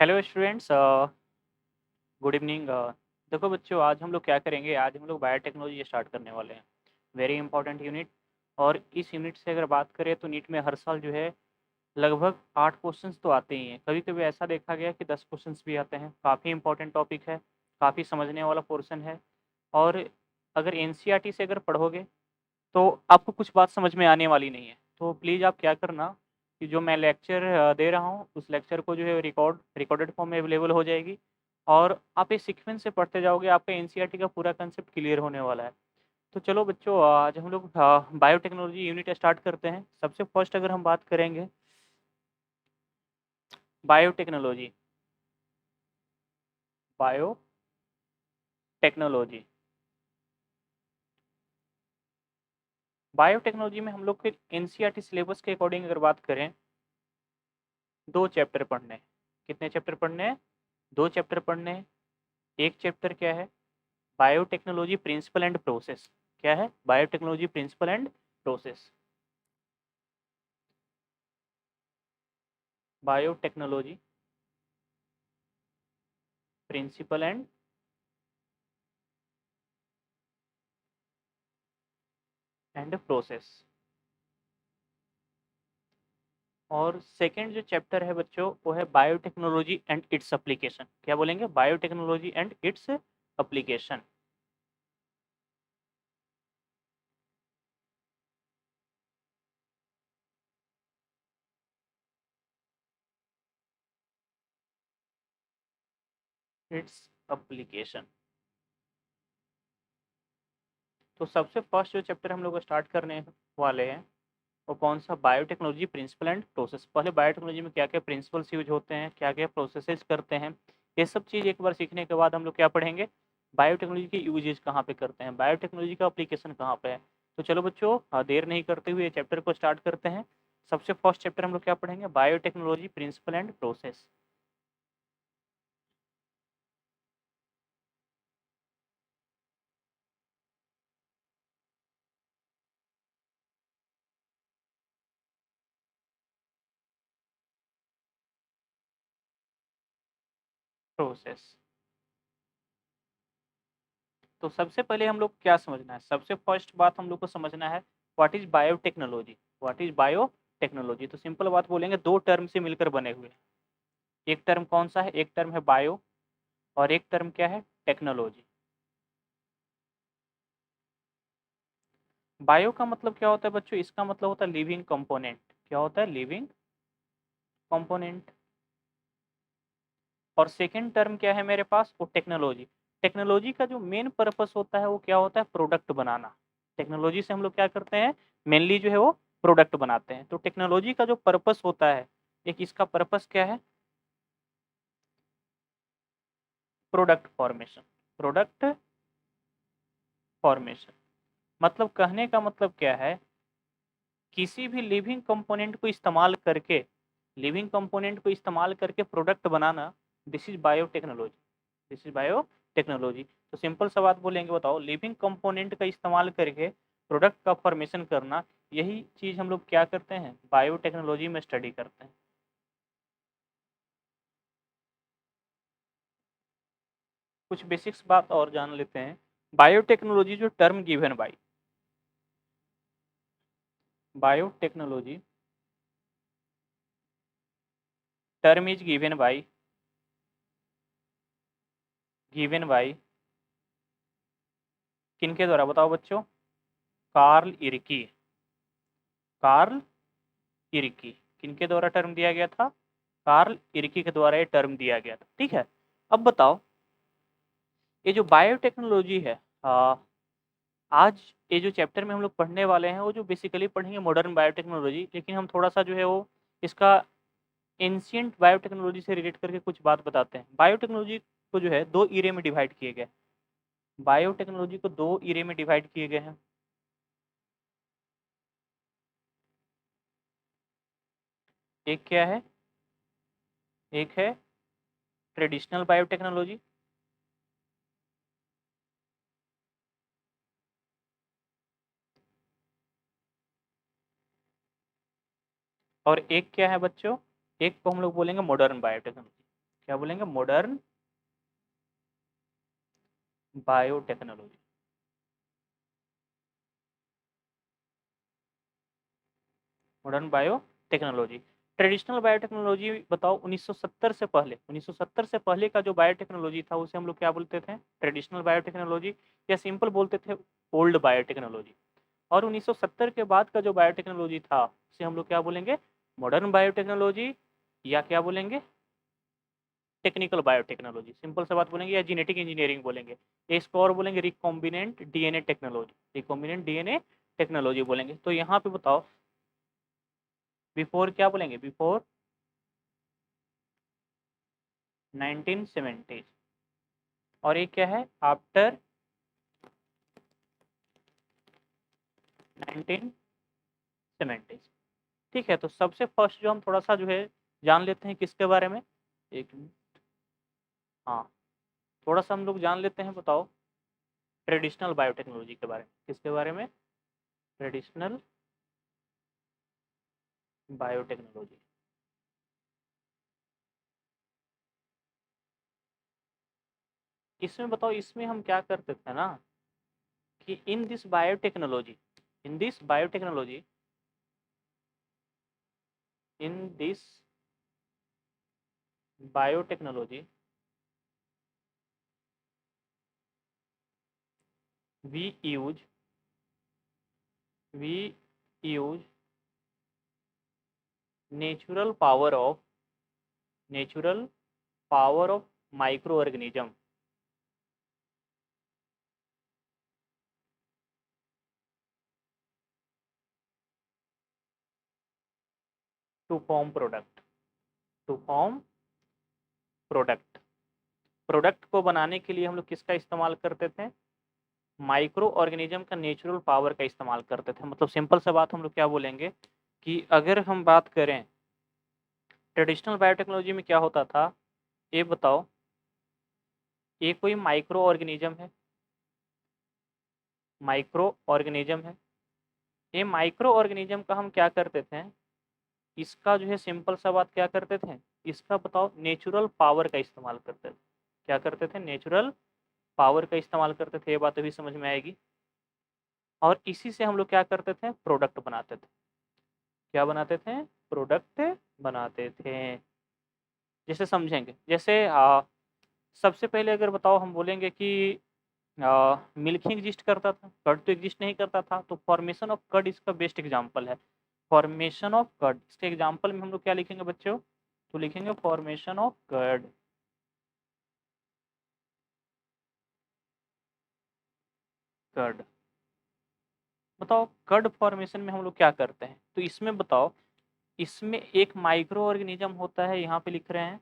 Hello students, good evening. देखो बच्चों, आज हम लोग क्या करेंगे। आज हम लोग बायोटेक्नोलॉजी स्टार्ट करने वाले हैं। Very important unit. और इस यूनिट से अगर बात करें तो नीट में हर साल जो है लगभग 8 क्वेश्चंस तो आते ही हैं। कभी कभी ऐसा देखा गया कि 10 क्वेश्चंस भी आते हैं। काफ़ी इंपॉर्टेंट टॉपिक है, काफ़ी समझने वाला पोर्शन है। और अगर एनसीईआरटी से अगर पढ़ोगे तो आपको कुछ बात समझ में आने वाली नहीं है। तो प्लीज़ आप क्या करना कि जो मैं लेक्चर दे रहा हूँ उस लेक्चर को जो है रिकॉर्डेड फॉर्म में अवेलेबल हो जाएगी। और आप इस सीक्वेंस से पढ़ते जाओगे, आपका एनसीईआरटी का पूरा कंसेप्ट क्लियर होने वाला है। तो चलो बच्चों, आज हम लोग बायोटेक्नोलॉजी यूनिट स्टार्ट करते हैं। सबसे फर्स्ट अगर हम बात करेंगे बायोटेक्नोलॉजी। बायोटेक्नोलॉजी बायोटेक्नोलॉजी में हम लोग के एनसीईआरटी सिलेबस के अकॉर्डिंग अगर बात करें, 2 चैप्टर पढ़ने हैं। कितने चैप्टर पढ़ने हैं? 2 चैप्टर पढ़ने हैं। एक चैप्टर क्या है? Biotechnology principle and process. क्या है? Biotechnology principle and process. Biotechnology principle and process. और सेकंड जो चैप्टर है बच्चों वो है बायोटेक्नोलॉजी एंड इट्स एप्लीकेशन। क्या बोलेंगे? Biotechnology and its application. Its application. तो सबसे फर्स्ट जो चैप्टर हम लोग स्टार्ट करने वाले हैं वो कौन सा? Biotechnology principle and process. पहले बायोटेक्नोलॉजी में क्या क्या प्रिंसिपल्स यूज होते हैं, क्या क्या प्रोसेसेस करते हैं, ये सब चीज़ एक बार सीखने के बाद हम लोग क्या पढ़ेंगे? बायोटेक्नोलॉजी के यूजेज कहाँ पे करते हैं, बायोटेक्नोलॉजी का एप्लीकेशन कहाँ पे है। तो चलो बच्चों, देर नहीं करते हुए चैप्टर को स्टार्ट करते हैं। सबसे फर्स्ट चैप्टर हम लोग क्या पढ़ेंगे? Biotechnology principle and process. Process. तो सबसे पहले हम लोग क्या समझना है? सबसे फर्स्ट बात हम लोग को समझना है what is biotechnology. What is biotechnology? तो सिंपल बात बोलेंगे, दो टर्म से मिलकर बने हुए हैं। एक टर्म कौन सा है? एक टर्म है बायो और एक टर्म क्या है? टेक्नोलॉजी। बायो का मतलब क्या होता है बच्चों? इसका मतलब होता है लिविंग कंपोनेंट। क्या होता है? Living component. और सेकंड टर्म क्या है मेरे पास? वो टेक्नोलॉजी। टेक्नोलॉजी का जो मेन पर्पस होता है वो क्या होता है? प्रोडक्ट बनाना। टेक्नोलॉजी से हम लोग क्या करते हैं? मेनली जो है वो प्रोडक्ट बनाते हैं। तो टेक्नोलॉजी का जो पर्पस होता है, एक इसका पर्पस क्या है? Product formation. प्रोडक्ट फॉर्मेशन मतलब कहने का मतलब क्या है? किसी भी लिविंग कंपोनेंट को इस्तेमाल करके, लिविंग कंपोनेंट को इस्तेमाल करके product banana, this is biotechnology. This is biotechnology. तो सिंपल सा बात बोलेंगे, बताओ, लिविंग कंपोनेंट का इस्तेमाल करके प्रोडक्ट का फॉर्मेशन करना, यही चीज हम लोग क्या करते हैं? बायोटेक्नोलॉजी में स्टडी करते हैं। कुछ बेसिक्स बात और जान लेते हैं। बायोटेक्नोलॉजी जो term given by, biotechnology term is given by किनके द्वारा? बताओ बच्चों। कार्ल इरकी। कार्ल इरकी। किनके द्वारा टर्म दिया गया था? कार्ल इरकी के द्वारा ये टर्म दिया गया था। ठीक है। अब बताओ, ये जो बायोटेक्नोलॉजी है, आ, आज ये जो चैप्टर में हम लोग पढ़ने वाले हैं वो जो बेसिकली पढ़ेंगे मॉडर्न बायोटेक्नोलॉजी, लेकिन हम थोड़ा सा जो है वो इसका एंशियंट बायोटेक्नोलॉजी से रिलेट करके कुछ बात बताते हैं। बायोटेक्नोलॉजी को जो है दो ईरे में डिवाइड किए गए। बायोटेक्नोलॉजी को दो ईरे में डिवाइड किए गए हैं। एक क्या है? एक है ट्रेडिशनल बायोटेक्नोलॉजी और एक क्या है बच्चों? एक को हम लोग बोलेंगे मॉडर्न बायोटेक्नोलॉजी। क्या बोलेंगे? Modern biotechnology. Modern biotechnology. Traditional biotechnology बताओ 1970 से पहले, 1970 से पहले का जो बायोटेक्नोलॉजी था उसे हम लोग क्या बोलते थे? ट्रेडिशनल बायोटेक्नोलॉजी, या सिंपल बोलते थे ओल्ड बायोटेक्नोलॉजी। और 1970 के बाद का जो बायोटेक्नोलॉजी था उसे हम लोग क्या बोलेंगे? मॉडर्न बायोटेक्नोलॉजी, या क्या बोलेंगे? टेक्निकल बायोटेक्नोलॉजी, सिंपल सा बात बोलेंगे, या जेनेटिक इंजीनियरिंग बोलेंगे। इसको और बोलेंगे recombinant DNA technology, recombinant DNA technology बोलेंगे। तो यहाँ पे बताओ बिफोर क्या बोलेंगे? बिफोर 1970। और ये क्या है? आफ्टर 1970। ठीक है, तो सबसे फर्स्ट जो हम थोड़ा सा जो है जान लेते हैं किसके बारे में? एक मिनट। हाँ, थोड़ा सा हम लोग जान लेते हैं, बताओ ट्रेडिशनल बायोटेक्नोलॉजी के बारे में। किसके बारे में? Traditional biotechnology. इसमें बताओ, इसमें हम क्या करते थे ना कि in this biotechnology, in this biotechnology, in this biotechnology we use we use natural power of, natural power of microorganism to form product, to form product. Product को बनाने के लिए हम लोग किसका इस्तेमाल करते थे? माइक्रो ऑर्गेनिज्म का नेचुरल पावर का इस्तेमाल करते थे। मतलब सिंपल सा बात हम लोग क्या बोलेंगे कि अगर हम बात करें ट्रेडिशनल बायोटेक्नोलॉजी में क्या होता था, ये बताओ, ये कोई माइक्रो ऑर्गेनिज्म है, माइक्रो ऑर्गेनिज्म है। ये माइक्रो ऑर्गेनिज्म का हम क्या करते थे? इसका जो है सिंपल सा बात क्या करते थे? इसका बताओ नेचुरल पावर का इस्तेमाल करते थे। क्या करते थे? नेचुरल पावर का इस्तेमाल करते थे। ये बात अभी समझ में आएगी। और इसी से हम लोग क्या करते थे? प्रोडक्ट बनाते थे। क्या बनाते थे? प्रोडक्ट बनाते थे। जैसे समझेंगे, जैसे सबसे पहले अगर बताओ हम बोलेंगे कि मिल्क ही एग्जिस्ट करता था, कर्ड तो एग्जिस्ट नहीं करता था, तो फॉर्मेशन ऑफ कर्ड इसका बेस्ट एग्जांपल है। फॉर्मेशन ऑफ कर्ड, इसके एग्जांपल में हम लोग क्या लिखेंगे बच्चों? तो लिखेंगे फॉर्मेशन ऑफ कर्ड। कर्ड, बताओ कर्ड फॉर्मेशन में हम लोग क्या करते हैं? तो इसमें बताओ, इसमें एक माइक्रो ऑर्गेनिज्म होता है, यहाँ पे लिख रहे हैं,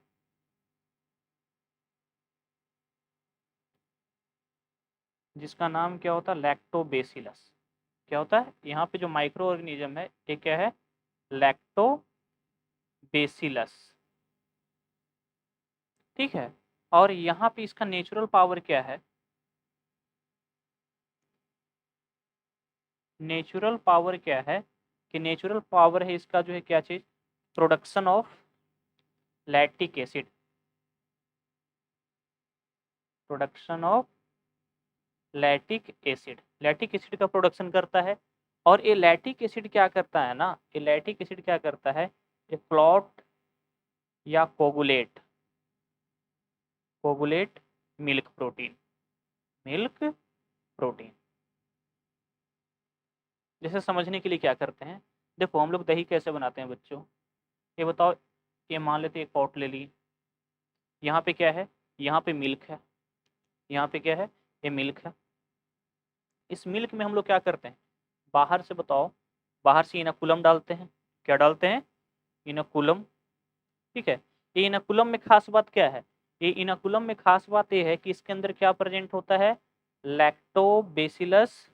जिसका नाम क्या होता है? लैक्टोबेसिलस। क्या होता है? यहाँ पे जो माइक्रो ऑर्गेनिज्म है ये क्या है? लैक्टोबेसिलस। ठीक है। और यहाँ पे इसका नेचुरल पावर क्या है? नेचुरल पावर क्या है? कि नेचुरल पावर है इसका जो है क्या चीज? Production of lactic acid, production of lactic acid. Lactic acid का प्रोडक्शन करता है। और ये लैक्टिक एसिड क्या करता है ना, ये लैक्टिक एसिड क्या करता है? ये क्लॉट या coagulate, coagulate milk protein, milk protein. जैसे समझने के लिए क्या करते हैं, देखो हम लोग दही कैसे बनाते हैं बच्चों? ये बताओ, ये मान लेते हैं एक पॉट ले ली, यहाँ पे क्या है? यहाँ पे मिल्क है, यहाँ पे क्या है? ये मिल्क है। इस मिल्क में हम लोग क्या करते हैं? बाहर से बताओ, बाहर से इनोकुलम डालते हैं। क्या डालते हैं? इनोकुलम। ठीक है। ये इनोकुलम में खास बात क्या है? ये इनोकुलम में खास बात ये है कि इसके अंदर क्या प्रेजेंट होता है? Lactobacillus,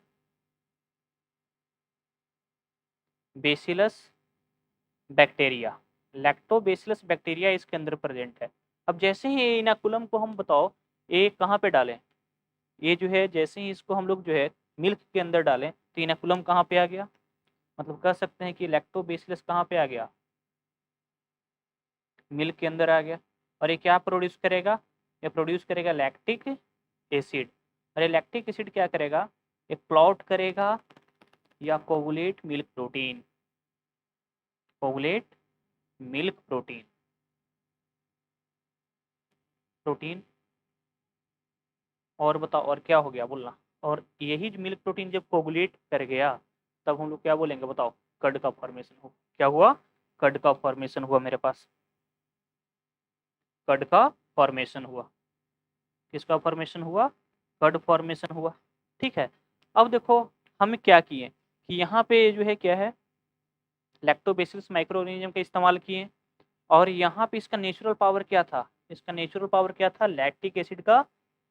bacillus bacteria, lactobacillus bacteria इसके अंदर प्रेजेंट है। अब जैसे ही ये इनोकुलम को हम बताओ, ये कहाँ पे डालें? ये जो है जैसे ही इसको हम लोग जो है मिल्क के अंदर डालें, तो इनोकुलम कहाँ पे आ गया? मतलब कह सकते हैं कि लैक्टोबेसिलस कहाँ पे आ गया? मिल्क के अंदर आ गया। और ये क्या प्रोड्यूस करेगा, ये प्रोड्यूस करेगा लैक्टिक एसिड। और ये लैक्टिक एसिड क्या करेगा, ये क्लॉट करेगा या coagulate milk protein, coagulate milk protein, protein. और बताओ और क्या हो गया बोलना। और यही जो मिल्क प्रोटीन जब कोगुलेट कर गया तब हम लोग क्या बोलेंगे बताओ, कर्ड का फॉर्मेशन हो। क्या हुआ, कर्ड का फॉर्मेशन हुआ मेरे पास, कर्ड का फॉर्मेशन हुआ। किसका फॉर्मेशन हुआ, कर्ड फॉर्मेशन हुआ। ठीक है। अब देखो हम क्या किए कि यहाँ पे जो है क्या है, लैक्टोबैसिलस माइक्रो ऑर्गेनिज्म का इस्तेमाल किए। और यहाँ पे इसका नेचुरल पावर क्या था, इसका नेचुरल पावर क्या था, लैक्टिक एसिड का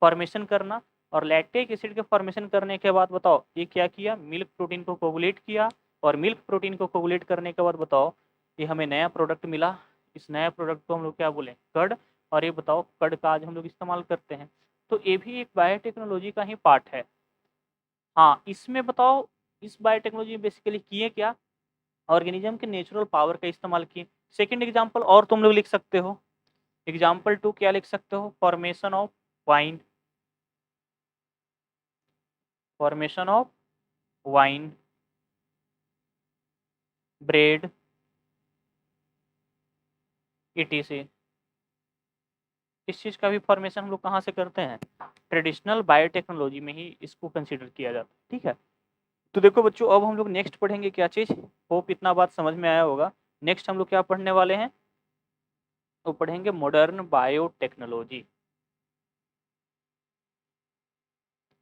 फॉर्मेशन करना। और लैक्टिक एसिड के फॉर्मेशन करने के बाद बताओ ये क्या किया, मिल्क प्रोटीन को कोगुलेट किया। और मिल्क प्रोटीन को कोगुलेट करने के बाद बताओ ये हमें नया प्रोडक्ट मिला। इस नया प्रोडक्ट को हम लोग क्या बोले, कर्ड। और ये बताओ कर्ड का आज हम लोग इस्तेमाल करते हैं। तो ये भी एक बायोटेक्नोलॉजी का ही पार्ट है। हाँ इसमें बताओ, इस बायोटेक्नोलॉजी में बेसिकली किए क्या, ऑर्गेनिज्म के नेचुरल पावर का इस्तेमाल किए। सेकंड एग्जांपल और तुम लोग लिख सकते हो, एग्जाम्पल 2 क्या लिख सकते हो, formation of wine, formation of wine, bread, etc. इस चीज का भी फॉर्मेशन हम लोग कहाँ से करते हैं, ट्रेडिशनल बायोटेक्नोलॉजी में ही इसको कंसीडर किया जाता है। ठीक है। तो देखो बच्चों अब हम लोग नेक्स्ट पढ़ेंगे क्या चीज, होप इतना बात समझ में आया होगा। नेक्स्ट हम लोग क्या पढ़ने वाले हैं, वो पढ़ेंगे मॉडर्न बायोटेक्नोलॉजी।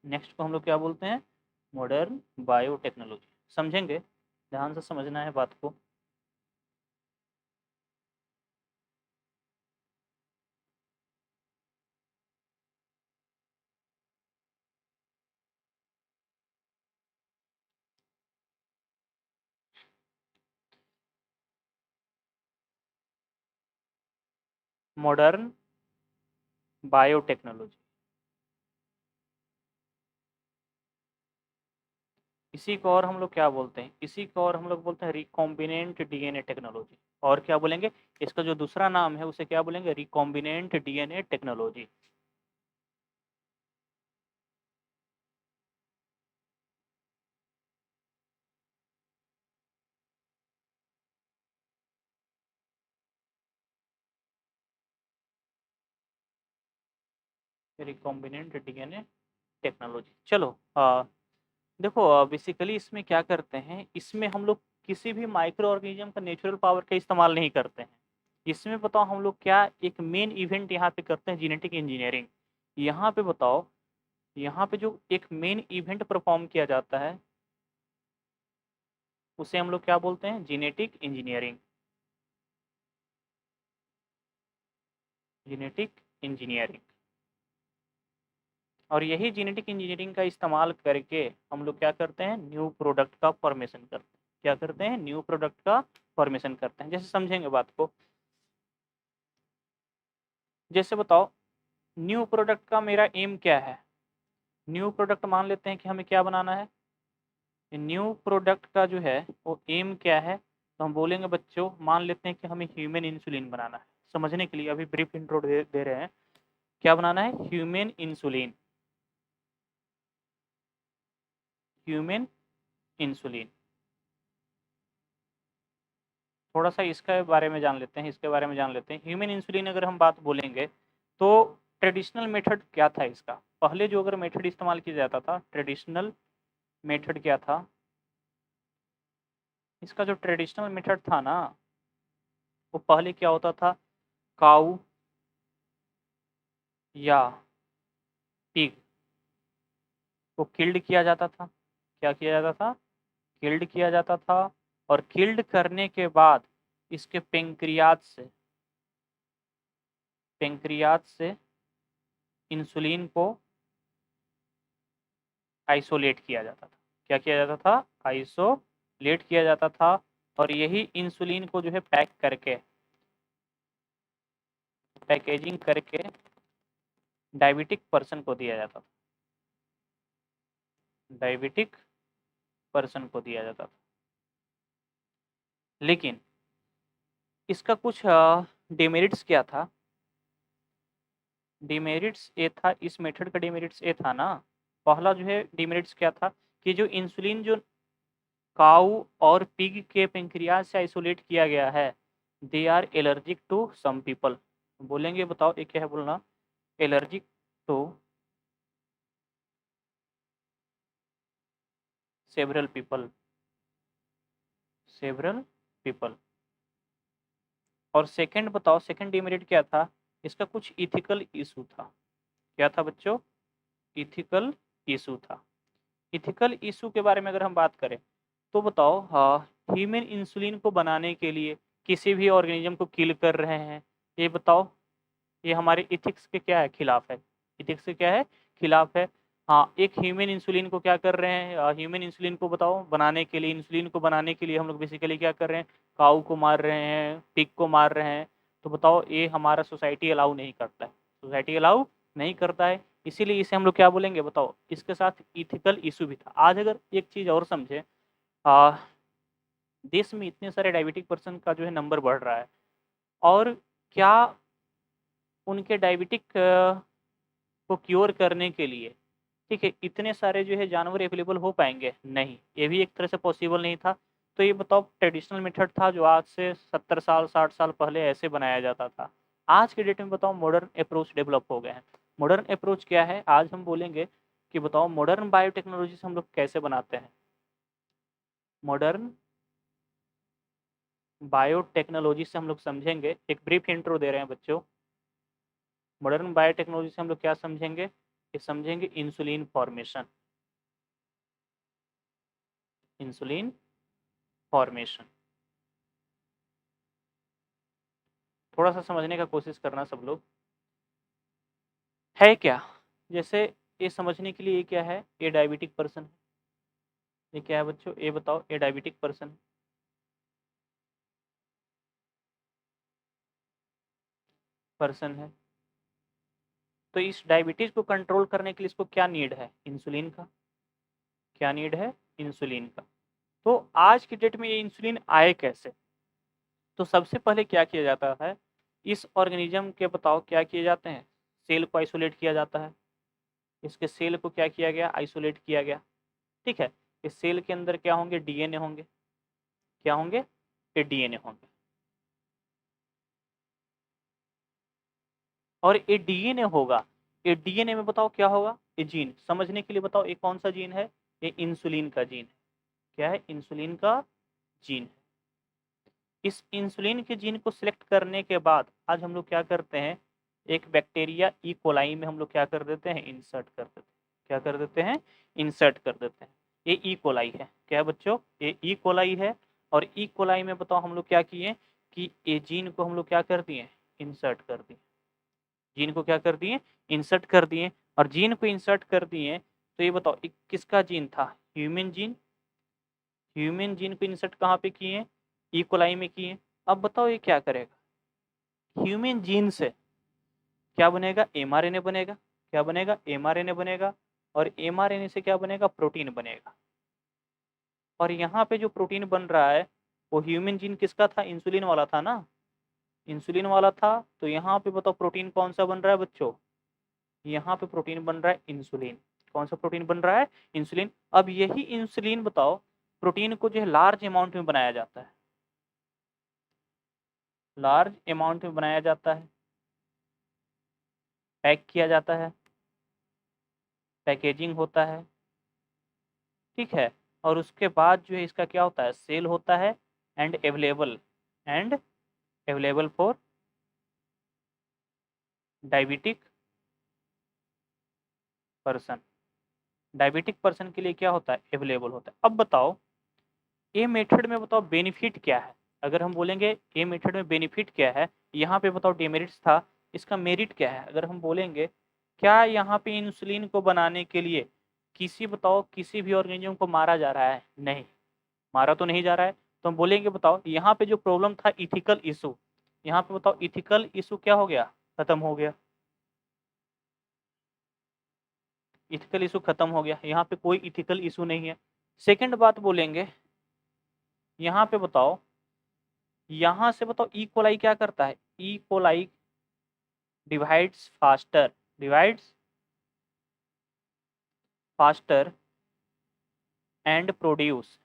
नेक्स्ट को हम लोग क्या बोलते हैं, मॉडर्न बायोटेक्नोलॉजी। समझेंगे, ध्यान से समझना है बात को। मॉडर्न बायोटेक्नोलॉजी, इसी को और हम लोग क्या बोलते हैं, इसी को और हम लोग बोलते हैं रिकॉम्बिनेंट डीएनए टेक्नोलॉजी। और क्या बोलेंगे, इसका जो दूसरा नाम है उसे क्या बोलेंगे, recombinant DNA technology. Recombinant DNA technology. चलो देखो बेसिकली इसमें क्या करते हैं, इसमें हम लोग किसी भी माइक्रो ऑर्गेनिज्म का नेचुरल पावर का इस्तेमाल नहीं करते हैं। इसमें बताओ हम लोग क्या एक मेन इवेंट यहाँ पे करते हैं, जेनेटिक इंजीनियरिंग। यहाँ पे बताओ, यहाँ पे जो एक मेन इवेंट परफॉर्म किया जाता है उसे हम लोग क्या बोलते हैं, जेनेटिक इंजीनियरिंग, जेनेटिक इंजीनियरिंग। और यही जेनेटिक इंजीनियरिंग का इस्तेमाल करके हम लोग क्या करते हैं, न्यू प्रोडक्ट का फॉर्मेशन करते हैं। क्या करते हैं, न्यू प्रोडक्ट का फॉर्मेशन करते हैं। जैसे समझेंगे बात को, जैसे बताओ न्यू प्रोडक्ट का मेरा एम क्या है, न्यू प्रोडक्ट मान लेते हैं कि हमें क्या बनाना है, न्यू प्रोडक्ट का जो है वो एम क्या है। तो हम बोलेंगे बच्चों, मान लेते हैं कि हमें ह्यूमन इंसुलिन बनाना है। समझने के लिए अभी ब्रीफ इंट्रो दे रहे हैं, क्या बनाना है, ह्यूमन इंसुलिन, ह्यूमन इंसुलिन। थोड़ा सा इसके बारे में जान लेते हैं, इसके बारे में जान लेते हैं। ह्यूमन इंसुलिन अगर हम बात बोलेंगे तो ट्रेडिशनल मेथड क्या था इसका, पहले जो अगर मेथड इस्तेमाल किया जाता था, ट्रेडिशनल मेथड क्या था, इसका जो ट्रेडिशनल मेथड था ना, वो पहले क्या होता था, काऊ या पिग को किल्ड किया जाता था। क्या किया जाता था, किल्ड किया जाता था। और किल्ड करने के बाद इसके पेंक्रियाज से इंसुलिन को आइसोलेट किया जाता था। क्या किया जाता था, आइसोलेट किया जाता था। और यही इंसुलिन को जो है पैक करके, पैकेजिंग करके डायबिटिक पर्सन को दिया जाता था, डायबिटिक पर्सन को दिया जाता था। लेकिन इसका कुछ डिमेरिट्स क्या था, डिमेरिट्स ए था, इस मेथड का डिमेरिट्स ए था ना। पहला जो है डिमेरिट्स क्या था कि जो इंसुलिन जो काऊ और पिग के पेंक्रियाज से आइसोलेट किया गया है, they are allergic to some people. बोलेंगे बताओ ये क्या है बोलना, allergic to several people, several people. और सेकंड बताओ, सेकंड डिमेरिट क्या था, इसका कुछ इथिकल इशू था। क्या था बच्चों, इथिकल इशू था। इथिकल इशू के बारे में अगर हम बात करें तो बताओ, हाँ, ह्यूमन इंसुलिन को बनाने के लिए किसी भी ऑर्गेनिज्म को किल कर रहे हैं, ये बताओ ये हमारे इथिक्स के क्या है, खिलाफ है। इथिक्स के क्या है, खिलाफ है। हाँ, एक ह्यूमन इंसुलिन को क्या कर रहे हैं, ह्यूमन इंसुलिन को बताओ बनाने के लिए, इंसुलिन को बनाने के लिए हम लोग बेसिकली क्या कर रहे हैं, काऊ को मार रहे हैं, पिग को मार रहे हैं। तो बताओ ये हमारा सोसाइटी अलाउ नहीं करता है, सोसाइटी अलाउ नहीं करता है, इसीलिए इसे हम लोग क्या बोलेंगे बताओ, इसके साथ इथिकल इशू भी था। आज अगर एक चीज़ और समझे, आ, देश में इतने सारे डायबिटिक पर्सन का जो है नंबर बढ़ रहा है, और क्या उनके डायबिटिक को क्योर करने के लिए, ठीक है, इतने सारे जो है जानवर अवेलेबल हो पाएंगे, नहीं, ये भी एक तरह से पॉसिबल नहीं था। तो ये बताओ ट्रेडिशनल मेथड था जो आज से 70 साल 60 साल पहले ऐसे बनाया जाता था। आज के डेट में बताओ मॉडर्न अप्रोच डेवलप हो गए हैं। मॉडर्न अप्रोच क्या है, आज हम बोलेंगे कि बताओ मॉडर्न बायोटेक्नोलॉजी से हम लोग कैसे बनाते हैं। मॉडर्न बायोटेक्नोलॉजी से हम लोग समझेंगे, एक ब्रीफ इंट्रो दे रहे हैं बच्चों। मॉडर्न बायोटेक्नोलॉजी से हम लोग क्या समझेंगे, कि समझेंगे इंसुलिन फॉर्मेशन, इंसुलिन फॉर्मेशन। थोड़ा सा समझने का कोशिश करना सब लोग, है क्या, जैसे ये समझने के लिए, ये क्या है, ये डायबिटिक पर्सन है, ये क्या है बच्चों, ये बताओ, ये डायबिटिक पर्सन पर्सन है। तो इस डायबिटीज को कंट्रोल करने के लिए इसको क्या नीड है, इंसुलिन का। क्या नीड है, इंसुलिन का। तो आज की डेट में ये इंसुलिन आए कैसे, तो सबसे पहले क्या किया जाता है, इस ऑर्गेनिज्म के बताओ क्या किए जाते हैं, सेल को आइसोलेट किया जाता है। इसके सेल को क्या किया गया, आइसोलेट किया गया, ठीक है। इस सेल के अंदर क्या होंगे, डीएनए होंगे, क्या होंगे, ये डीएनए होंगे। और ये डीएनए होगा, ये डीएनए में बताओ क्या होगा, ये जीन, समझने के लिए बताओ ये कौन सा जीन है, ये इंसुलिन का जीन है। क्या है, इंसुलिन का जीन है। इस इंसुलिन के जीन को सिलेक्ट करने के बाद आज हम लोग क्या करते हैं, एक बैक्टीरिया ई कोलाई में हम लोग क्या कर देते हैं, इंसर्ट कर देते हैं। क्या कर देते हैं, इंसर्ट कर देते हैं। ये ई कोलाई है, क्या है बच्चों, ये ई कोलाई है। और ई कोलाई में बताओ हम लोग क्या किए, कि ये जीन को हम लोग क्या कर दिए, इंसर्ट कर दिए। जीन को क्या कर दिए, इंसर्ट कर दिए। और जीन को इंसर्ट कर दिए, तो ये बताओ किसका जीन था, ह्यूमन जीन। ह्यूमन जीन को इंसर्ट कहाँ पे किए, ई कोलाई में किए। अब बताओ ये क्या करेगा, ह्यूमन जीन से क्या बनेगा, एमआरएनए बनेगा। क्या बनेगा, एमआरएनए बनेगा। और एमआरएनए से क्या बनेगा, प्रोटीन बनेगा। और यहाँ पे जो प्रोटीन बन रहा है वो ह्यूमन जीन किसका था, इंसुलिन वाला था ना, इंसुलिन वाला था। तो यहाँ पे बताओ प्रोटीन कौन सा बन रहा है बच्चों, यहाँ पे प्रोटीन बन रहा है इंसुलिन। कौन सा प्रोटीन बन रहा है, इंसुलिन। अब यही इंसुलिन बताओ, प्रोटीन को जो है लार्ज अमाउंट में बनाया जाता है, लार्ज अमाउंट में बनाया जाता है, पैक किया जाता है, पैकेजिंग होता है, ठीक है। और उसके बाद जो है इसका क्या होता है, सेल होता है, and available, and available for diabetic person. Diabetic person के लिए क्या होता है, अवेलेबल होता है। अब बताओ ए मेथड में बताओ बेनिफिट क्या है, अगर हम बोलेंगे ए मेथड में बेनिफिट क्या है, यहाँ पे बताओ डिमेरिट्स था, इसका मेरिट क्या है। अगर हम बोलेंगे क्या यहाँ पे इंसुलिन को बनाने के लिए किसी बताओ किसी भी ऑर्गेनिज्म को मारा जा रहा है, नहीं, मारा तो नहीं जा रहा है। तो हम बोलेंगे बताओ यहाँ पे जो प्रॉब्लम था इथिकल इशू, यहाँ पे बताओ इथिकल इशू क्या हो गया, खत्म हो गया। इथिकल इशू खत्म हो गया, यहाँ पे कोई इथिकल इशू नहीं है। सेकंड बात बोलेंगे, यहाँ पे बताओ, यहाँ से बताओ ई कोलाई क्या करता है, E coli divides faster, divides faster and produce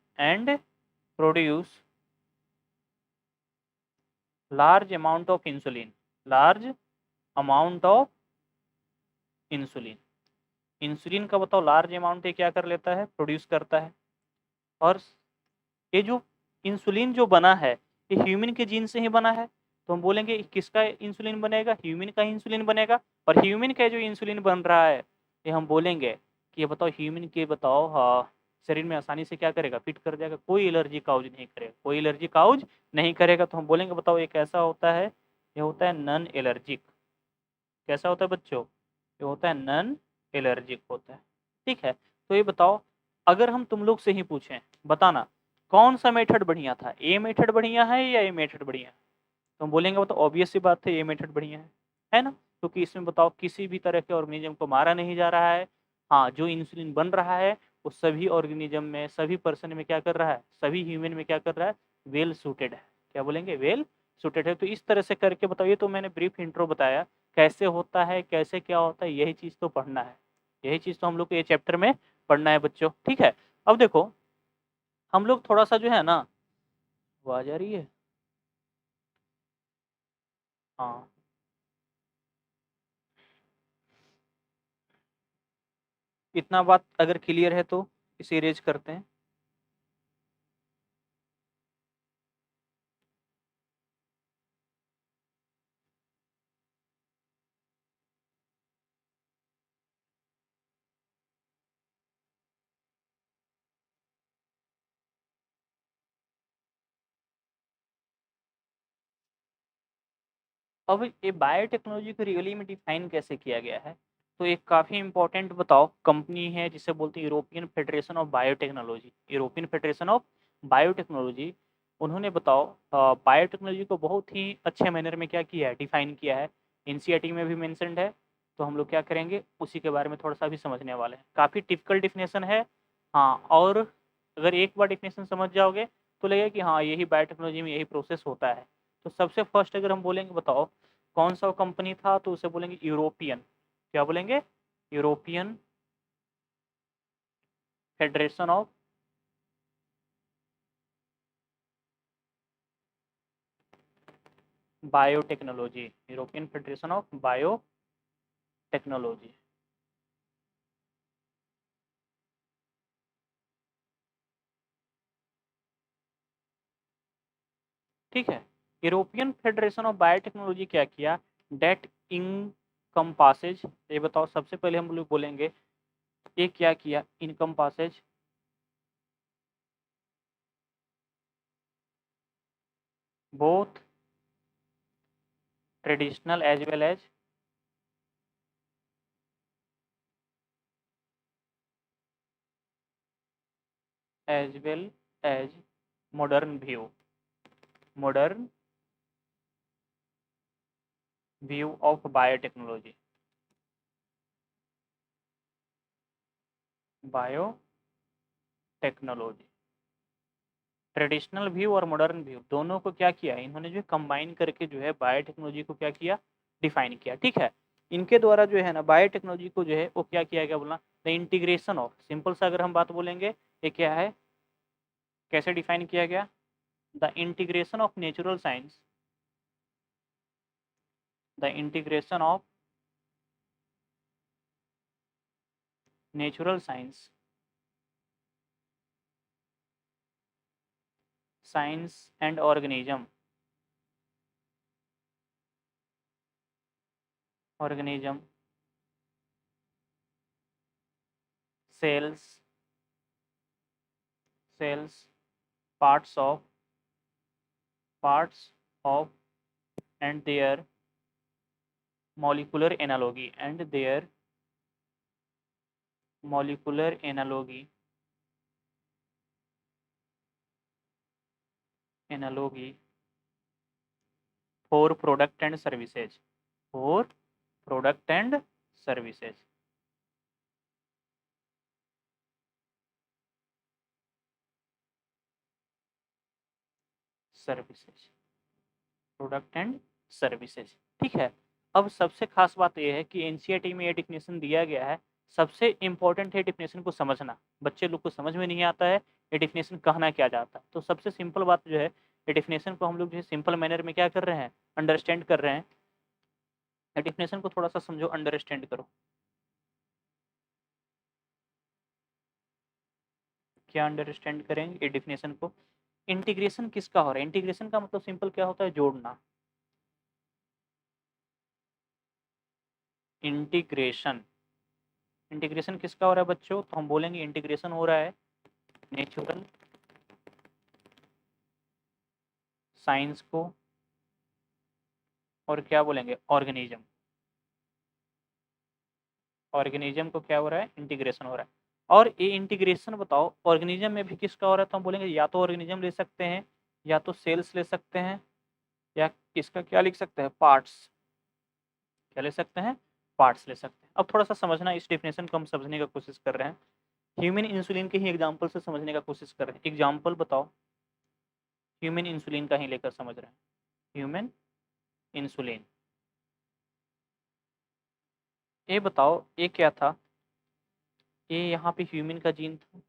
large amount of insulin, large amount of insulin. Insulin का बताओ लार्ज अमाउंट ये क्या कर लेता है, प्रोड्यूस करता है। और ये जो इंसुलिन जो बना है ये ह्यूमन के जीन से ही बना है, तो हम बोलेंगे किसका इंसुलिन बनेगा, ह्यूमन का इंसुलिन बनेगा। और ह्यूमन का जो इंसुलिन बन रहा है ये हम बोलेंगे कि ये बताओ ह्यूमन के बताओ शरीर में आसानी से क्या करेगा, फिट कर जाएगा, कोई एलर्जी काउज नहीं करेगा, कोई एलर्जी काउज नहीं करेगा। तो हम बोलेंगे बताओ ये कैसा होता है, ये होता है नॉन एलर्जिक। कैसा होता है बच्चों, ये होता है नॉन एलर्जिक होता है। ठीक है, तो ये बताओ अगर हम तुम लोग से ही पूछें, बताना कौन सा मेथड बढ़िया था, ए मेथड बढ़िया है या ए मेथड बढ़िया है, तो हम बोलेंगे बताओ ऑब्वियस सी बात है ए मेथड बढ़िया है ना। क्योंकि इसमें बताओ किसी भी तरह के ऑर्गेनिज्म को मारा नहीं जा रहा है। हाँ, जो इंसुलिन बन रहा है वो सभी ऑर्गेनिज्म में, सभी पर्सन में क्या कर रहा है, सभी ह्यूमन में क्या कर रहा है, वेल सूटेड है। क्या बोलेंगे, वेल सूटेड है। तो इस तरह से करके बताओ, ये तो मैंने ब्रीफ इंट्रो बताया कैसे होता है, कैसे क्या होता है, यही चीज़ तो पढ़ना है, यही चीज़ तो हम लोग को ये चैप्टर में पढ़ना है बच्चों। ठीक है, अब देखो हम लोग थोड़ा सा जो है ना, आवाज आ रही है, हाँ, इतना बात अगर क्लियर है तो इसे इरेज करते हैं। अब ये बायोटेक्नोलॉजी को रियली में डिफाइन कैसे किया गया है, तो एक काफ़ी इंपॉर्टेंट बताओ कंपनी है जिसे बोलते हैं European federation of biotechnology, European federation of biotechnology. उन्होंने बताओ बायोटेक्नोलॉजी को बहुत ही अच्छे मैनर में क्या किया है, डिफाइन किया है। एनसीईआरटी में भी मेंशन्ड है, तो हम लोग क्या करेंगे उसी के बारे में थोड़ा सा भी समझने वाले हैं। काफ़ी टिपिकल डिफिनेशन है, हाँ, और अगर एक बार डिफिनेशन समझ जाओगे तो लगेगा कि हाँ यही बायोटेक्नोलॉजी में यही प्रोसेस होता है। तो सबसे फर्स्ट अगर हम बोलेंगे बताओ कौन सा कंपनी था, तो उसे बोलेंगे यूरोपियन, क्या बोलेंगे, European federation of biotechnology, European federation of biotechnology. ठीक है, यूरोपियन फेडरेशन ऑफ बायोटेक्नोलॉजी क्या किया, डेट इनकम्पासेज, ये बताओ सबसे पहले हम लोग बोलेंगे ये क्या किया, encompasses both traditional as well as modern view, modern view of biotechnology, biotechnology. Traditional view और मॉडर्न व्यू दोनों को क्या किया इन्होंने, जो कंबाइन करके जो है बायोटेक्नोलॉजी को क्या किया, डिफाइन किया। ठीक है, इनके द्वारा जो है ना बायोटेक्नोलॉजी को जो है वो क्या किया गया बोला, द इंटीग्रेशन ऑफ, सिंपल सा अगर हम बात बोलेंगे ये क्या है, कैसे डिफाइन किया गया, the integration of natural science, the integration of natural science, science and organism, organism, cells, cells, parts of, parts of and their molecular analogy, and their molecular analogy, analogy for product and services, for product and services, services, product and services. ठीक है, अब सबसे खास बात ये है कि NCERT में ये डेफिनेशन दिया गया है, सबसे इम्पोर्टेंट है डेफिनेशन को समझना। बच्चे लोग को समझ में नहीं आता है ये डेफिनेशन कहना क्या चाहता है। तो सबसे सिंपल बात जो है, ये डेफिनेशन को हम लोग जो है सिंपल मैनर में क्या कर रहे हैं, अंडरस्टैंड कर रहे हैं। ये डेफिनेशन को थोड़ा सा समझो, अंडरस्टैंड करो। क्या अंडरस्टैंड करेंगे ये डेफिनेशन को? इंटीग्रेशन किसका हो रहा है? इंटीग्रेशन का मतलब सिंपल क्या होता है, जोड़ना। इंटीग्रेशन, इंटीग्रेशन किसका हो रहा है बच्चों? तो हम बोलेंगे इंटीग्रेशन हो रहा है नेचुरल साइंस को, और क्या बोलेंगे, ऑर्गेनिज्म। ऑर्गेनिज्म को क्या हो रहा है, इंटीग्रेशन हो रहा है। और ये इंटीग्रेशन बताओ ऑर्गेनिज्म में भी किसका हो रहा है? तो हम बोलेंगे या तो ऑर्गेनिज्म ले सकते हैं, या तो सेल्स ले सकते हैं, या इसका क्या लिख सकते हैं, पार्ट्स। क्या ले सकते हैं, पार्ट्स ले सकते हैं। अब थोड़ा सा समझना, इस डेफिनेशन को हम समझने का कोशिश कर रहे हैं। ह्यूमन इंसुलिन के ही एग्जाम्पल से समझने का कोशिश कर रहे हैं। एग्जाम्पल बताओ, ह्यूमन इंसुलिन का ही लेकर समझ रहे हैं। ह्यूमन इंसुलिन, ये बताओ ये क्या था? ये यहाँ पे ह्यूमन का जीन था।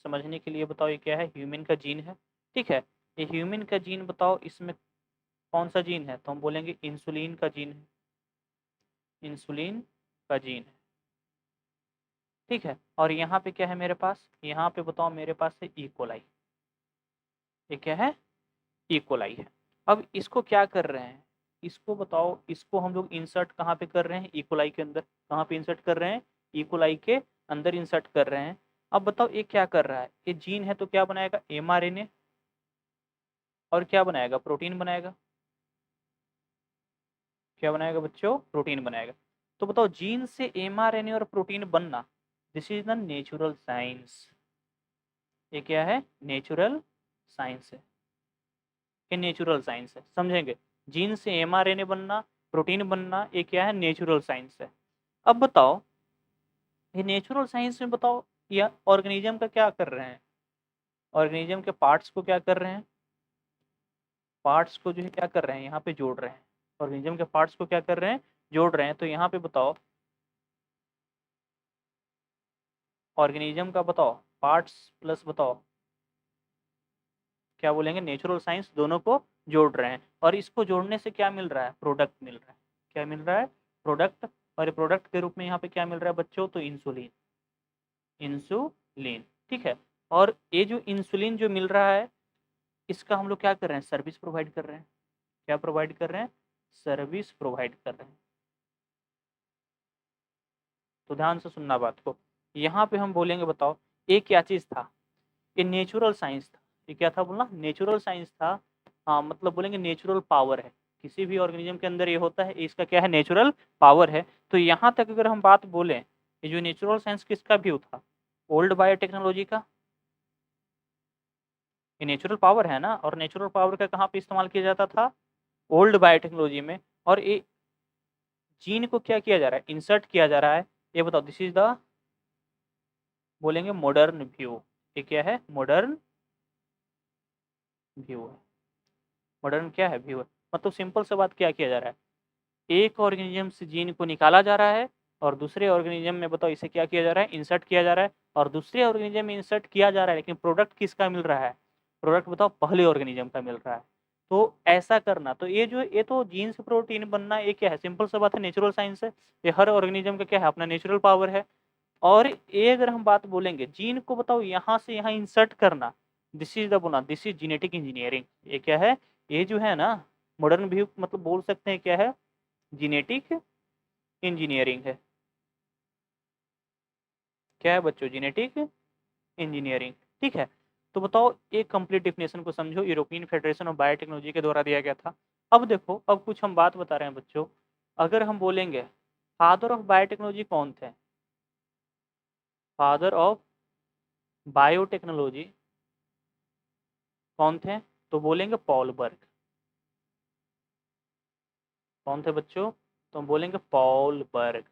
समझने के लिए बताओ ये क्या है, ह्यूमन का जीन है। ठीक है, ये ह्यूमन का जीन बताओ इसमें कौन सा जीन है? तो हम बोलेंगे इंसुलिन का जीन है। इंसुलिन का जीन है, ठीक है। और यहाँ पे क्या है मेरे पास? यहाँ पे बताओ मेरे पास है इकोलाई। ये क्या है, इकोलाई है। अब इसको क्या कर रहे हैं, इसको बताओ, इसको हम लोग इंसर्ट कहाँ पे कर रहे हैं, इकोलाई के अंदर। कहाँ पे इंसर्ट कर रहे हैं, इकोलाई के अंदर इंसर्ट कर रहे हैं। अब बताओ ये क्या कर रहा है, ये जीन है तो क्या बनाएगा, एमआरएनए, और क्या बनाएगा, प्रोटीन बनाएगा। क्या बनाएगा बच्चों, प्रोटीन बनाएगा। तो बताओ जीन से एमआरएनए और प्रोटीन बनना, this is the natural science. ये क्या है, नेचुरल साइंस है। ये नेचुरल साइंस है, समझेंगे। जीन से एमआरएनए बनना, प्रोटीन बनना, ये क्या है, नेचुरल साइंस है। अब बताओ ये नेचुरल साइंस में बताओ या ऑर्गेनिज्म का क्या कर रहे हैं, ऑर्गेनिज्म के पार्ट्स को क्या कर रहे हैं, पार्ट्स को जो है क्या कर रहे हैं, यहाँ पे जोड़ रहे हैं। ऑर्गेनिज्म के पार्ट्स को क्या कर रहे हैं, जोड़ रहे हैं। तो यहाँ पे बताओ ऑर्गेनिज्म का बताओ पार्ट्स प्लस बताओ क्या बोलेंगे, नेचुरल साइंस, दोनों को जोड़ रहे हैं। और इसको जोड़ने से क्या मिल रहा है, प्रोडक्ट मिल रहा है। क्या मिल रहा है, प्रोडक्ट। और प्रोडक्ट के रूप में यहाँ पे क्या मिल रहा है बच्चों, तो इंसुलिन। इंसुलिन, ठीक है। और ये जो इंसुलिन जो मिल रहा है, इसका हम लोग क्या कर रहे हैं, सर्विस प्रोवाइड कर रहे हैं। क्या प्रोवाइड कर रहे हैं, सर्विस प्रोवाइड कर रहे हैं। तो ध्यान से सुनना बात को, यहाँ पे हम बोलेंगे बताओ ये क्या चीज़ था, ये नेचुरल साइंस था। ये क्या था बोलना, नेचुरल साइंस था। हाँ मतलब बोलेंगे नेचुरल पावर है, किसी भी ऑर्गेनिज्म के अंदर ये होता है, इसका क्या है, नेचुरल पावर है। तो यहाँ तक अगर हम बात बोलें, ये जो नेचुरल साइंस किसका व्यू था, ओल्ड बायोटेक्नोलॉजी का। ये नेचुरल पावर है ना, और नेचुरल पावर का कहाँ पे इस्तेमाल किया जाता था, ओल्ड बायोटेक्नोलॉजी में। और ये जीन को क्या किया जा रहा है, इंसर्ट किया जा रहा है। ये बताओ, दिस इज द बोलेंगे मॉडर्न व्यू। ये क्या है, मॉडर्न व्यू है। मॉडर्न क्या है, व्यू है। मतलब सिंपल सा बात क्या किया जा रहा है, एक ऑर्गेनिज्म से जीन को निकाला जा रहा है, और दूसरे ऑर्गेनिज्म में बताओ इसे क्या किया जा रहा है, इंसर्ट किया जा रहा है। और दूसरे ऑर्गेनिज्म में इंसर्ट किया जा रहा है, लेकिन प्रोडक्ट किसका मिल रहा है, प्रोडक्ट बताओ पहले ऑर्गेनिज्म का मिल रहा है। तो ऐसा करना, तो ये जो ये तो जीन से प्रोटीन बनना, ये क्या है, सिंपल सा बात है, नेचुरल साइंस है। ये हर ऑर्गेनिज्म का क्या है, अपना नेचुरल पावर है। और ये अगर हम बात बोलेंगे जीन को बताओ यहाँ से यहाँ इंसर्ट करना, दिस इज द बोला, दिस इज जेनेटिक इंजीनियरिंग। ये क्या है, ये जो है ना मॉडर्न व्यू, मतलब बोल सकते हैं क्या है, जेनेटिक इंजीनियरिंग है। क्या है बच्चों, जेनेटिक इंजीनियरिंग, ठीक है। तो बताओ एक कंप्लीट डिफिनेशन को समझो, यूरोपियन फेडरेशन ऑफ बायोटेक्नोलॉजी के द्वारा दिया गया था। अब देखो, अब कुछ हम बात बता रहे हैं बच्चों। अगर हम बोलेंगे फादर ऑफ बायोटेक्नोलॉजी कौन थे, फादर ऑफ बायोटेक्नोलॉजी कौन थे, तो बोलेंगे पॉल बर्ग। कौन थे बच्चों, तो हम बोलेंगे पॉल बर्ग।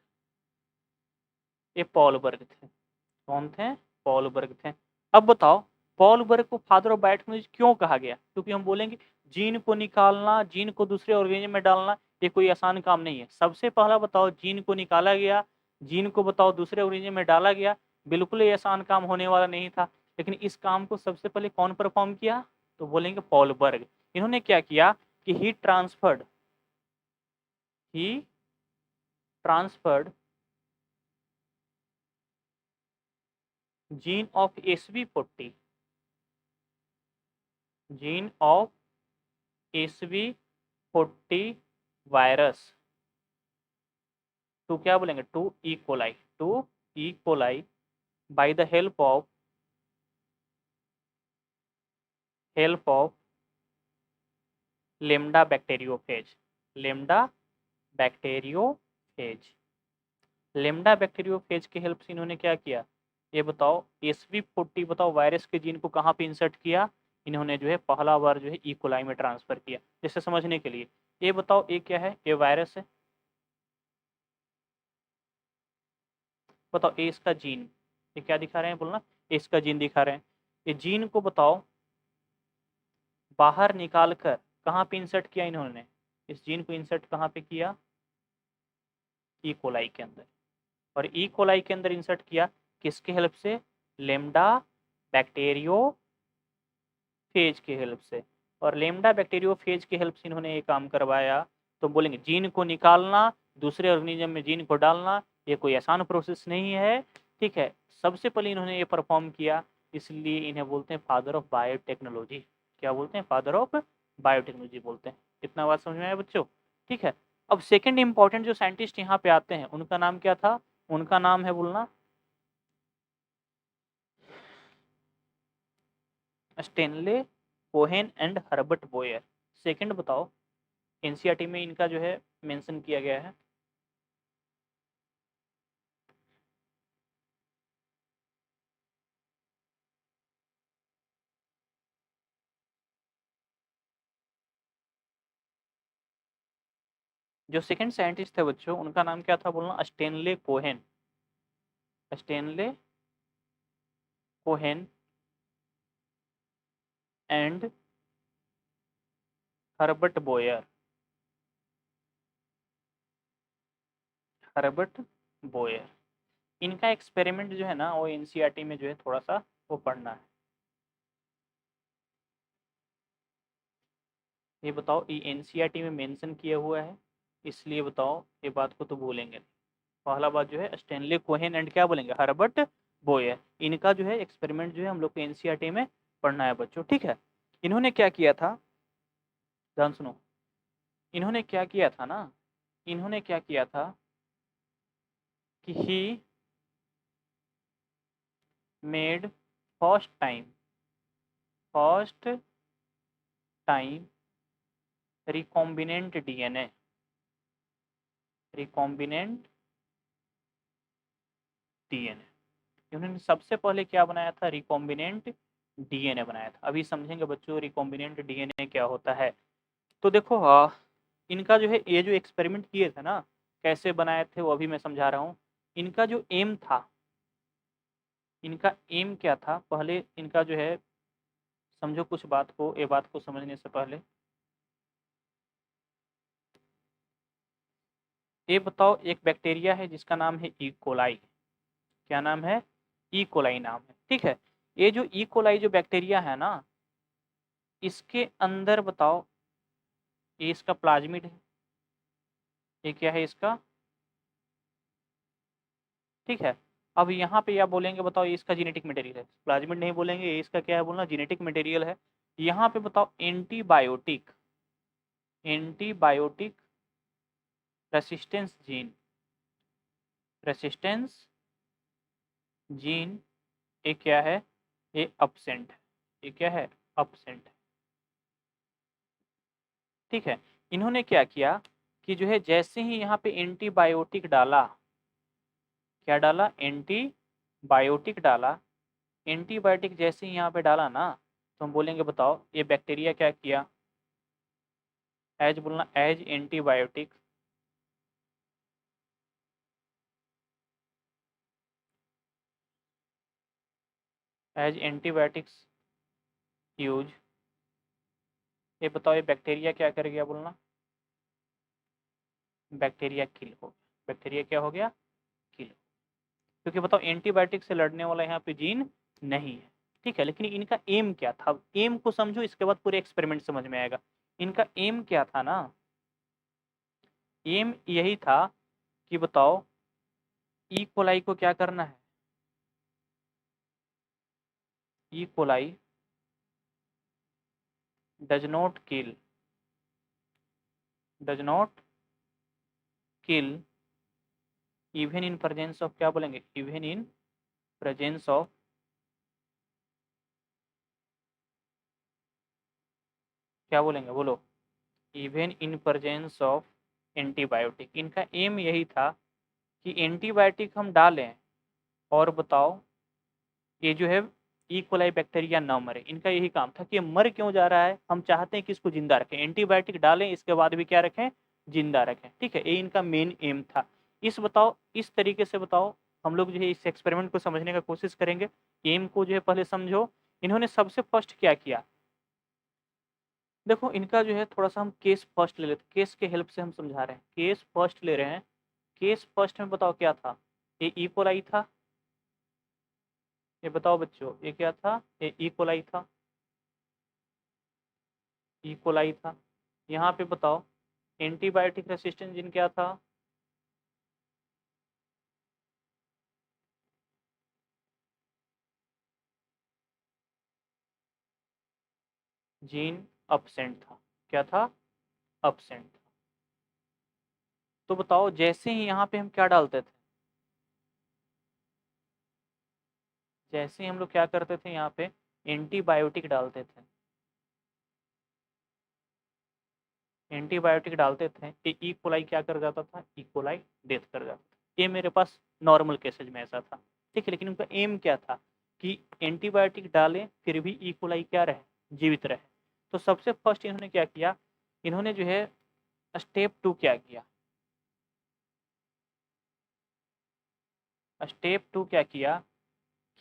ये पॉल बर्ग थे। कौन थे, पॉल बर्ग थे। अब बताओ पॉल बर्ग को फादर ऑफ बायोटेक्नोलॉजी क्यों कहा गया, क्योंकि हम बोलेंगे जीन को निकालना, जीन को दूसरे ऑर्गेनिज्म में डालना, ये कोई आसान काम नहीं है। सबसे पहला बताओ जीन को निकाला गया, जीन को बताओ दूसरे ऑर्गेनिज्म में डाला गया, बिल्कुल ही आसान काम होने वाला नहीं था। लेकिन इस काम को सबसे पहले कौन परफॉर्म किया, तो बोलेंगे पॉल बर्ग। इन्होंने क्या किया कि he transferred gene of SV40, gene of SV40 virus to क्या बोलेंगे, to E coli by the help of lambda bacteriophage, lambda bacteriophage, lambda bacteriophage की हेल्प से इन्होंने क्या किया, ये बताओ SV40 बताओ वायरस के जीन को कहाँ पे इंसर्ट किया, इन्होंने जो है पहला बार जो है ई कोलाई में ट्रांसफर किया। जैसे समझने के लिए ये बताओ, ये क्या है, ये वायरस है, बताओ ये इसका जीन, ये क्या दिखा रहे हैं बोलना, ये इसका जीन दिखा रहे हैं। ये जीन को बताओ बाहर निकाल कर कहाँ पे इंसर्ट किया इन्होंने, इस जीन को इंसर्ट कहाँ पे किया, ई कोलाई के अंदर। और ई कोलाई के अंदर इंसर्ट किया किसके हेल्प से, लेम्डा बैक्टीरियोफेज की हेल्प से। और लेम्डा बैक्टीरियोफेज की हेल्प से इन्होंने ये काम करवाया। तो बोलेंगे जीन को निकालना, दूसरे ऑर्गेनिज्म में जीन को डालना, ये कोई आसान प्रोसेस नहीं है। ठीक है, सबसे पहले इन्होंने ये परफॉर्म किया, इसलिए इन्हें बोलते हैं फादर ऑफ बायोटेक्नोलॉजी। क्या बोलते हैं, फादर ऑफ बायोटेक्नोलॉजी बोलते हैं। इतना बात समझ में आया बच्चों। ठीक है, अब सेकंड इंपॉर्टेंट जो साइंटिस्ट यहाँ पे आते हैं उनका नाम क्या था, उनका नाम है बोलना Stanley Cohen and Herbert Boyer. Second बताओ, एनसीईआरटी में इनका जो है मेंशन किया गया है। जो सेकंड साइंटिस्ट थे बच्चों उनका नाम क्या था बोलना, Stanley Cohen, Stanley Cohen and Herbert Boyer, Herbert Boyer. इनका एक्सपेरिमेंट जो है ना वो एनसीईआरटी में जो है थोड़ा सा वो पढ़ना है। ये बताओ, ये एनसीईआरटी में मेंशन किया हुआ है, इसलिए बताओ ये बात को तो भूलेंगे नहीं। पहला बात जो है स्टेनले कोहेन एंड क्या बोलेंगे, हर्बर्ट बोयर। इनका जो है एक्सपेरिमेंट जो है हम लोग को एनसीईआरटी में पढ़ना है बच्चों। ठीक है, इन्होंने क्या किया था, ध्यान सुनो, इन्होंने क्या किया था ना, इन्होंने क्या किया था कि he made first time, first time recombinant DNA, recombinant DNA. इन्होंने सबसे पहले क्या बनाया था, रिकॉम्बिनेंट डीएनए बनाया था। अभी समझेंगे बच्चों रिकॉम्बिनेंट डीएनए क्या होता है। तो देखो इनका जो है ये जो एक्सपेरिमेंट किए थे ना, कैसे बनाए थे वो अभी मैं समझा रहा हूँ। इनका जो एम था, इनका एम क्या था, पहले इनका जो है समझो कुछ बात को, ये बात को समझने से पहले ये बताओ, एक बैक्टीरिया है जिसका नाम है ई कोलाई। क्या नाम है, ई कोलाई नाम है। ठीक है, ये जो ई कोलाई जो बैक्टीरिया है ना, इसके अंदर बताओ, ये इसका प्लाज्मिड है, ये क्या है इसका, ठीक है। अब यहाँ पे या बोलेंगे बताओ ये इसका जेनेटिक मटेरियल है, प्लाज्मिड नहीं बोलेंगे, ये इसका क्या है बोलना, जेनेटिक मटेरियल है। यहाँ पे बताओ antibiotic, antibiotic resistance gene, resistance gene, ये क्या है, ये अपसेंट है, ये क्या है, अपसेंट है। ठीक है, इन्होंने क्या किया कि जो है जैसे ही यहाँ पे एंटीबायोटिक डाला, क्या डाला, एंटीबायोटिक डाला, एंटीबायोटिक जैसे ही यहाँ पे डाला ना, तो हम बोलेंगे बताओ ये बैक्टीरिया क्या किया, एज बोलना, as antibiotic, as antibiotics use, ये बताओ ये बैक्टीरिया क्या कर गया बोलना, बैक्टीरिया किल हो गया, बैक्टीरिया क्या हो गया, किल। क्योंकि बताओ एंटीबायोटिक से लड़ने वाला यहाँ पे जीन नहीं है, ठीक है। लेकिन इनका एम क्या था, एम को समझो, इसके बाद पूरे एक्सपेरिमेंट समझ में आएगा। इनका एम क्या था ना, एम यही था कि बताओ ई कोलाई को क्या करना है, E coli does not kill, does not kill even in presence of, क्या बोलेंगे, इवन इन प्रेजेंस ऑफ, क्या बोलेंगे बोलो, even in presence of antibiotic. इनका एम यही था कि एंटीबायोटिक हम डालें और बताओ ये जो है ई कोलाई बैक्टीरिया ना मरे। इनका यही काम था कि ये मर क्यों जा रहा है, हम चाहते हैं कि इसको जिंदा रखें, एंटीबायोटिक डालें इसके बाद भी क्या रखें, जिंदा रखें, ठीक है। ये इनका मेन एम था। इस बताओ इस तरीके से बताओ हम लोग जो है इस एक्सपेरिमेंट को समझने का कोशिश करेंगे। एम को जो है पहले समझो। इन्होंने सबसे फर्स्ट क्या किया, देखो इनका जो है थोड़ा सा हम केस फर्स्ट ले लेते, केस के हेल्प से हम समझा रहे हैं, केस फर्स्ट ले रहे हैं। केस फर्स्ट में बताओ क्या था, ये ई कोलाई था, ये बताओ बच्चों ये क्या था, ये ई कोलाई था, ई कोलाई था। यहाँ पे बताओ एंटीबायोटिक रेसिस्टेंट जीन क्या था, जीन अपसेंट था, क्या था, अपसेंट था। तो बताओ जैसे ही यहाँ पे हम क्या डालते थे, जैसे ही हम लोग क्या करते थे यहाँ पे एंटीबायोटिक डालते थे, एंटीबायोटिक डालते थे, ये ई कोलाई क्या कर जाता था, ई कोलाई डेथ कर जाता था। ये मेरे पास नॉर्मल केसेज में ऐसा था, ठीक है। लेकिन उनका एम क्या था कि एंटीबायोटिक डालें फिर भी ई कोलाई क्या रहे, जीवित रहे। तो सबसे फर्स्ट इन्होंने क्या किया, इन्होंने जो है स्टेप टू क्या किया, स्टेप टू क्या किया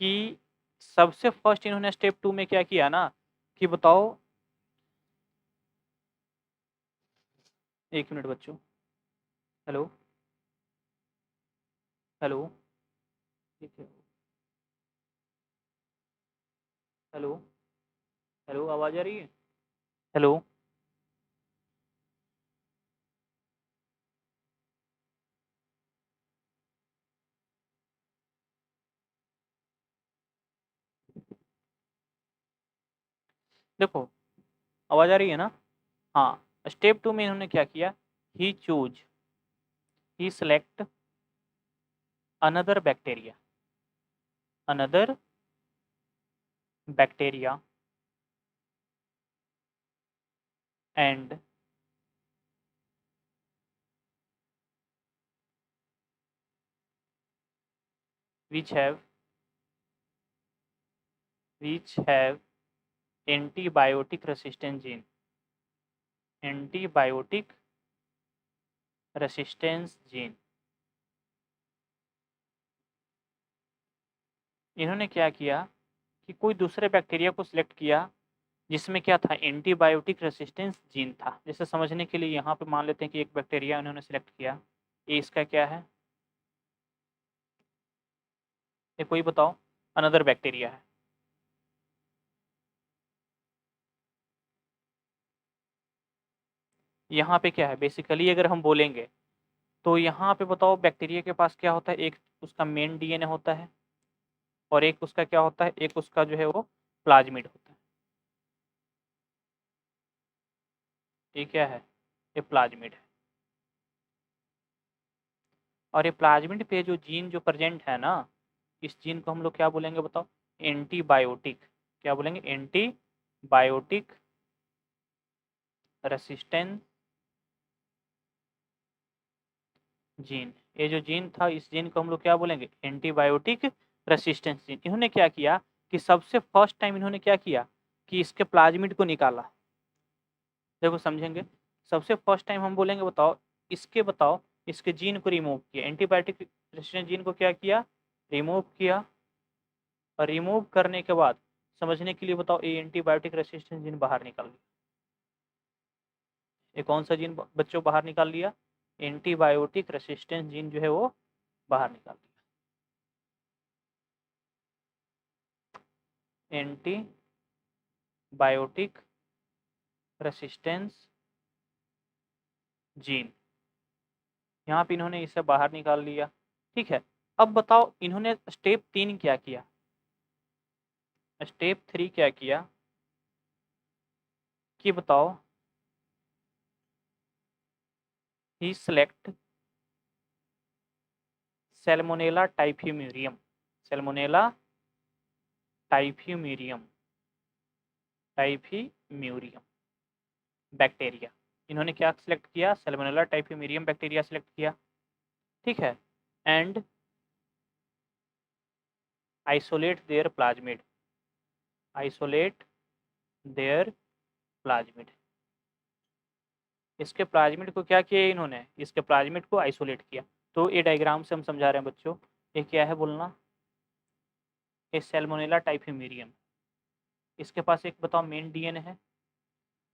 कि सबसे फर्स्ट इन्होंने स्टेप टू में क्या किया ना कि बताओ, एक मिनट बच्चों, हेलो, हेलो, ठीक है, हेलो, हेलो, आवाज़ आ रही है, हेलो। देखो आवाज़ आ रही है ना, हाँ। स्टेप टू में इन्होंने क्या किया, he choose, he select another bacteria, another bacteria and which have which have antibiotic resistant gene, antibiotic resistance gene. इन्होंने क्या किया कि कोई दूसरे बैक्टीरिया को सिलेक्ट किया जिसमें क्या था, एंटीबायोटिक रेसिस्टेंस जीन था। जैसे समझने के लिए यहाँ पे मान लेते हैं कि एक बैक्टीरिया उन्होंने सिलेक्ट किया, ये इसका क्या है, ये कोई बताओ, अनदर बैक्टीरिया है। यहाँ पे क्या है, बेसिकली अगर हम बोलेंगे तो यहाँ पे बताओ बैक्टीरिया के पास क्या होता है, एक उसका मेन डीएनए होता है और एक उसका क्या होता है, एक उसका जो है वो प्लाज्मिड होता है। ये क्या है, ये प्लाज्मिड है। और ये प्लाज्मिड पे जो जीन जो प्रेजेंट है ना, इस जीन को हम लोग क्या बोलेंगे बताओ, एंटीबायोटिक, क्या बोलेंगे, एंटीबायोटिक रेसिस्टेंट जीन। ये जो जीन था इस जीन को हम लोग क्या बोलेंगे, एंटीबायोटिक रेसिस्टेंस जीन। इन्होंने क्या किया कि सबसे फर्स्ट टाइम इन्होंने क्या किया कि इसके प्लाज्मिड को निकाला। देखो समझेंगे, सबसे फर्स्ट टाइम हम बोलेंगे बताओ, इसके बताओ इसके जीन को रिमूव किया, एंटीबायोटिक रेसिस्टेंट जीन को क्या किया, रिमूव किया। और रिमूव करने के बाद समझने के लिए बताओ ये एंटीबायोटिक रेसिस्टेंट जीन बाहर निकाल लिया। ये कौन सा जीन बच्चों बाहर निकाल लिया, एंटीबायोटिक रेसिस्टेंस जीन जो है वो बाहर निकाल दिया। एंटीबायोटिक रेसिस्टेंस जीन, यहाँ पे इन्होंने इसे बाहर निकाल लिया। ठीक है, अब बताओ इन्होंने स्टेप 3 क्या किया, स्टेप 3 क्या किया कि बताओ, he select salmonella typhimurium, salmonella typhimurium, typhimurium bacteria, इन्होंने क्या सिलेक्ट किया, सैल्मोनेला टाइफिम्यूरियम बैक्टीरिया सिलेक्ट किया। ठीक है, and isolate their plasmid, isolate their plasmid, इसके प्लाज्मिड को क्या किया इन्होंने, इसके प्लाज्मिड को आइसोलेट किया। तो ये डायग्राम से हम समझा रहे हैं बच्चों, ये क्या है बोलना, ये सैल्मोनेला टाइफिम्यूरियम, इसके पास एक बताओ मेन डीएनए है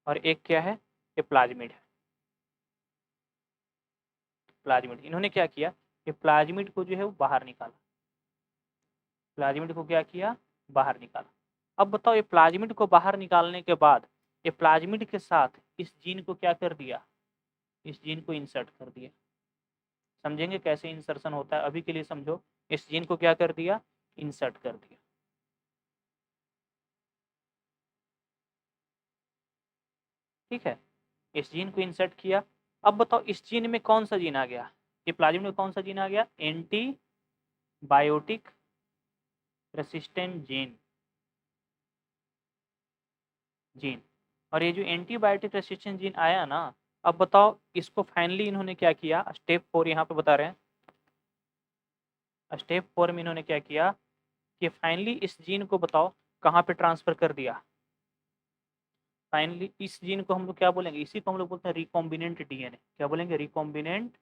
और एक क्या है, ये प्लाज्मिड है। प्लाज्मिड, इन्होंने क्या किया, ये प्लाज्मिड को जो है वो बाहर निकाला, प्लाज्मिड को क्या किया, बाहर निकाला। अब बताओ ये प्लाज्मिड को बाहर निकालने के बाद ये प्लाज्मिड के साथ इस जीन को क्या कर दिया, इस जीन को इंसर्ट कर दिया। समझेंगे कैसे इंसर्शन होता है, अभी के लिए समझो, इस जीन को क्या कर दिया, इंसर्ट कर दिया। ठीक है, इस जीन को इंसर्ट किया। अब बताओ इस जीन में कौन सा जीन आ गया, ये प्लाज्मिड में कौन सा जीन आ गया, antibiotic resistant gene, gene. और ये जो एंटीबायोटिक रेसिस्टेंट जीन आया ना, अब बताओ इसको फाइनली इन्होंने क्या किया, स्टेप 4 यहाँ पे बता रहे हैं, स्टेप 4 में इन्होंने क्या किया कि फाइनली इस जीन को बताओ कहाँ पे ट्रांसफर कर दिया। फाइनली इस जीन को हम लोग क्या बोलेंगे, इसी को हम लोग बोलते हैं रिकॉम्बिनेंट डीएनए, क्या बोलेंगे, रिकॉम्बिनेंट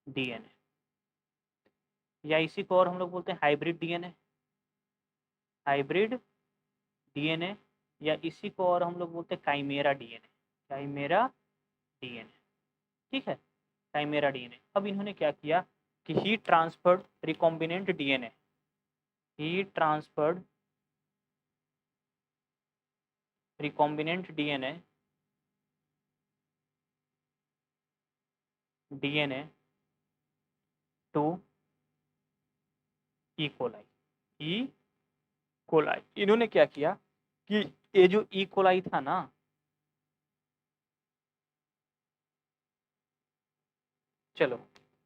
डीएनए, या इसी को और हम लोग बोलते हैं हाइब्रिड डीएनए, हाइब्रिड डीएनए, या इसी को और हम लोग बोलते हैं काइमेरा डीएनए, काइमेरा डीएनए। ठीक है, काइमेरा डीएनए। अब इन्होंने क्या किया कि he transferred recombinant DNA, he transferred recombinant DNA, DNA to E coli, E coli. इन्होंने क्या किया कि ये जो ई कोलाई था ना, चलो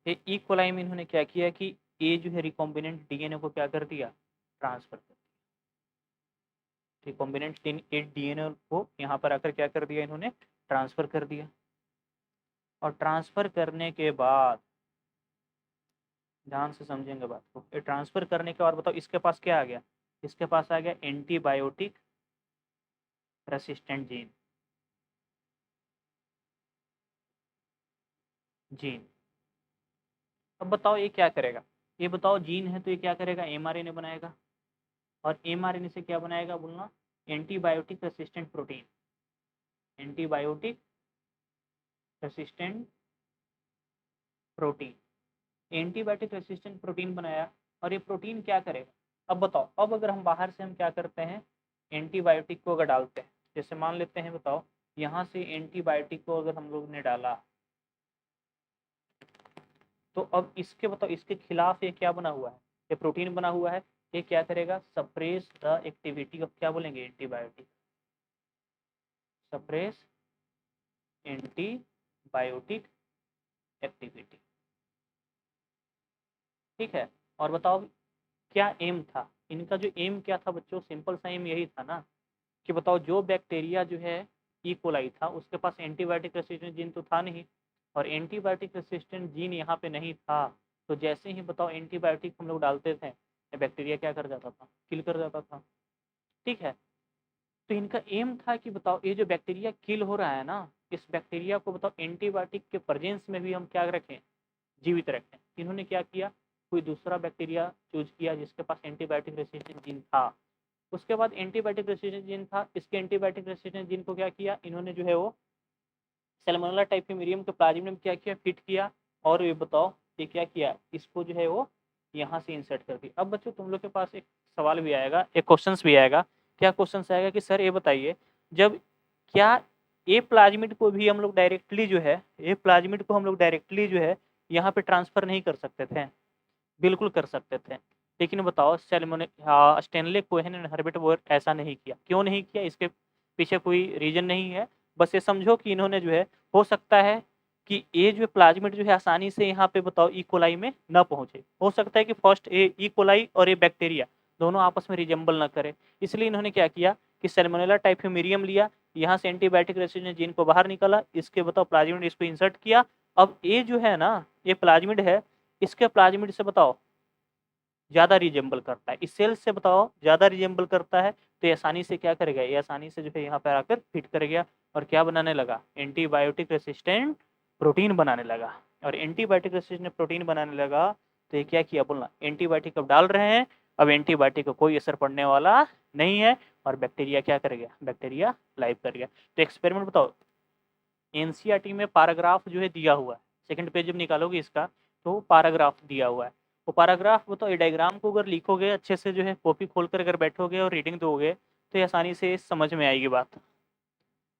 ये ई कोलाई में इन्होंने क्या किया कि ये जो है रिकॉम्बिनेंट डीएनए को क्या कर दिया, ट्रांसफर कर दिया। रिकॉम्बिनेंट डीएनए को यहाँ पर आकर क्या कर दिया इन्होंने, ट्रांसफर कर दिया। और ट्रांसफर करने के बाद, ध्यान से समझेंगे बात को, ये ट्रांसफर करने के बाद बताओ इसके पास क्या आ गया, इसके पास आ गया एंटीबायोटिक रेसिस्टेंट जीन, जीन। अब बताओ ये क्या करेगा, ये बताओ जीन है तो ये क्या करेगा, एमआरएनए बनाएगा, और एमआरएनए से क्या बनाएगा बोलना, antibiotic resistant protein, antibiotic resistant protein, antibiotic resistant protein बनाया। और ये प्रोटीन क्या करेगा, अब बताओ, अब अगर हम बाहर से हम क्या करते हैं, एंटीबायोटिक को अगर डालते हैं, जैसे मान लेते हैं बताओ यहाँ से एंटीबायोटिक को अगर हम लोग ने डाला, तो अब इसके बताओ इसके खिलाफ ये क्या बना हुआ है, ये प्रोटीन बना हुआ है, ये क्या करेगा, सप्रेस द एक्टिविटी ऑफ, क्या बोलेंगे, एंटीबायोटिक, सप्रेस एंटीबायोटिक एक्टिविटी। ठीक है, और बताओ क्या एम था इनका, जो एम क्या था बच्चों, सिंपल सा एम यही था ना कि बताओ जो बैक्टीरिया जो है ई कोलाई था उसके पास एंटीबायोटिक रेसिस्टेंट जीन तो था नहीं, और एंटीबायोटिक रेसिस्टेंट जीन यहाँ पे नहीं था, तो जैसे ही बताओ एंटीबायोटिक हम लोग डालते थे, बैक्टीरिया क्या कर जाता था, किल कर जाता था। ठीक है, तो इनका एम था कि बताओ ये जो बैक्टीरिया किल हो रहा है ना, इस बैक्टीरिया को बताओ एंटीबायोटिक के प्रेजेंस में भी हम क्या रखें, जीवित रखें। इन्होंने क्या किया, कोई दूसरा बैक्टीरिया चूज किया जिसके पास एंटीबायोटिक रेसिस्टेंट जीन था, उसके बाद एंटीबायोटिक रेसिस्टेंट जीन था, इसके एंटीबायोटिक रेसिस्टेंट जीन को क्या किया इन्होंने जो है वो सैल्मोनेला टाइफीमेरियम के प्लाज्मिड में क्या किया, फिट किया, और ये बताओ ये क्या किया, इसको जो है वो यहाँ से इंसर्ट कर दी। अब बच्चों तुम लोग के पास एक सवाल भी आएगा, एक क्वेश्चंस भी आएगा। क्या क्वेश्चंस आएगा कि सर ये बताइए, जब क्या ए प्लाज्मिड को भी हम लोग डायरेक्टली जो है, ए प्लाज्मिड को हम लोग डायरेक्टली जो है यहाँ पे ट्रांसफर नहीं कर सकते थे? बिल्कुल कर सकते थे। लेकिन बताओ Stanley Cohen and Herbert Boyer ऐसा नहीं किया। क्यों नहीं किया, इसके पीछे कोई रीजन नहीं है। बस ये समझो कि इन्होंने जो है, हो सकता है कि ये जो प्लाज्मिड जो है आसानी से यहाँ पे बताओ ई कोलाई में न पहुंचे। हो सकता है कि फर्स्ट ए ई कोलाई और ये बैक्टीरिया दोनों आपस में रिजेंबल न करे। इसलिए इन्होंने क्या किया कि सैल्मोनेला टाइफीमेरियम लिया, यहाँ से एंटीबायोटिक रेसिस्टेंट जीन को बाहर निकाला, इसके बताओ प्लाज्मिड इसको इंसर्ट किया। अब ये जो है ना, ये प्लाज्मिड है, इसके प्लाज्मिड से बताओ ज्यादा रिजेंबल करता है, इस सेल से बताओ ज्यादा रिजेंबल करता है। तो ये आसानी से क्या करेगा, ये आसानी से जो है यहाँ पर आकर फिट कर गया और क्या बनाने लगा, एंटीबायोटिक रेसिस्टेंट प्रोटीन बनाने लगा। और एंटीबायोटिक रेसिस्टेंट प्रोटीन बनाने लगा तो ये क्या किया, बोलना एंटीबायोटिक अब डाल रहे हैं, अब एंटीबायोटिक का कोई असर पड़ने वाला नहीं है, और बैक्टीरिया क्या कर गया, बैक्टीरिया लाइव कर गया। तो एक्सपेरिमेंट बताओ, एनसीईआरटी में पैराग्राफ जो है दिया हुआ है, सेकंड पेज जब निकालोगे इसका तो पैराग्राफ दिया हुआ है। वो पैराग्राफ बताओ, ये डायग्राम को अगर लिखोगे अच्छे से, जो है कॉपी खोलकर अगर बैठोगे और रीडिंग दोगे तो ये आसानी से समझ में आएगी बात।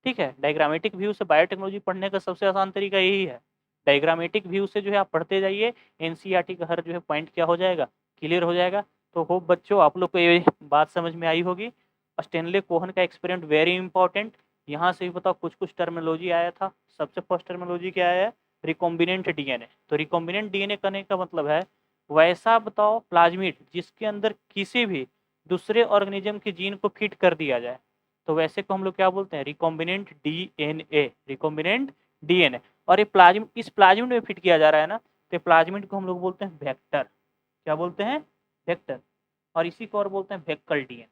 ठीक है, डायग्रामेटिक व्यू से बायोटेक्नोलॉजी पढ़ने का सबसे आसान तरीका यही है। डायग्रामेटिक व्यू से जो है आप पढ़ते जाइए, एनसीईआरटी का हर जो है पॉइंट क्या हो जाएगा, क्लियर हो जाएगा। तो होप बच्चों आप लोग को ये बात समझ में आई होगी। स्टेनले कोहन का एक्सपेरिमेंट वेरी इंपॉर्टेंट। यहाँ से भी बताओ कुछ कुछ टर्मिनोलॉजी आया था। सबसे फर्स्ट टर्मिनोलॉजी क्या है, रिकॉम्बिनेंट डीएनए। तो रिकॉम्बिनेंट डीएनए करने का मतलब है वैसा बताओ प्लाज्मिड जिसके अंदर किसी भी दूसरे ऑर्गेनिज्म के जीन को फिट कर दिया जाए, तो वैसे को हम लोग क्या बोलते हैं, रिकॉम्बिनेंट डीएनए, रिकॉम्बिनेंट डीएनए। और ये प्लाज्मिड, इस प्लाज्मिड में फिट किया जा रहा है ना, तो प्लाज्मिड को हम लोग बोलते हैं वेक्टर। क्या बोलते हैं, वेक्टर। और इसी को और बोलते हैं वेक्कल डीएनए,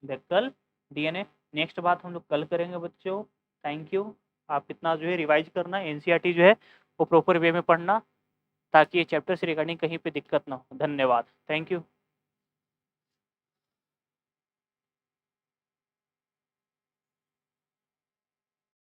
वेक्कल डीएनए। नेक्स्ट बात हम लोग कल करेंगे बच्चों। Thank you. आप इतना जो है रिवाइज करना, एनसीईआरटी जो है वो प्रॉपर वे में पढ़ना, ताकि ये चैप्टर से रिगार्डिंग कहीं पे दिक्कत ना हो। धन्यवाद, थैंक यू।